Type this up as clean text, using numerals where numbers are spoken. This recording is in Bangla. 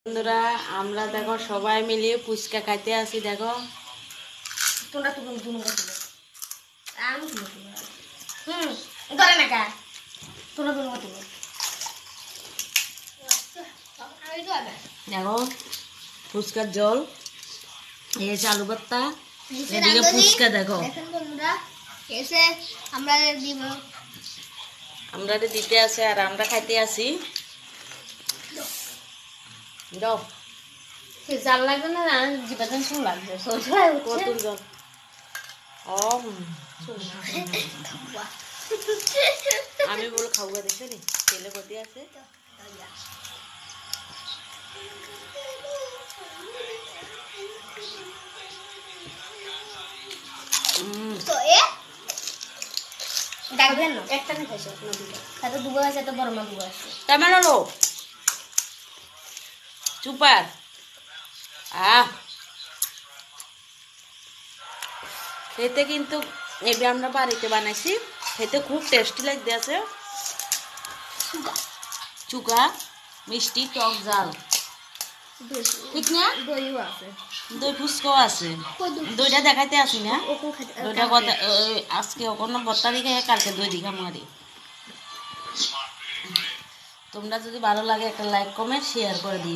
বন্ধুরা আমরা দেখো সবাই মিলে ফুচকা খাইতে আসি। দেখো তোমরা তো দুনো করতে আমি ধরে না কা তোমরা দুনো করতে দেখো ফুচকার জল, এই চালু ভর্তা, এদিকে ফুচকা। দেখো বন্ধুরা এসে আমরা দিব, আমরা দিতে আসে আর আমরা খাইতে আসি। যাও জাল লাগবে না, জীবাদান শুন লাগবে কত জল। আমি বলো খাওয়া দেখে নি তেলে কতি আছে। তো এ ডাকবেন না একটা না খাইছো নদীটা তাতে দুটো আছে, এত বড় মা দুটো আছে কেমন হলো চুপার? খেতে কিন্তু এবার আমরা বাড়িতে বানাইছি, খেতে খুব টেস্টি লাগতে আছে। চুকা মিষ্টি টক জাল, ঠিক না? দইও আছে, দই ফুচকাও আছে। দইটা দেখাইতে আসি না, দইটা কথা আজকে কোনো বত্তারি খাই, কালকে দই দিঘা মারি। তোমরা যদি ভালো লাগে একটা লাইক কমেন্ট শেয়ার করে দিও।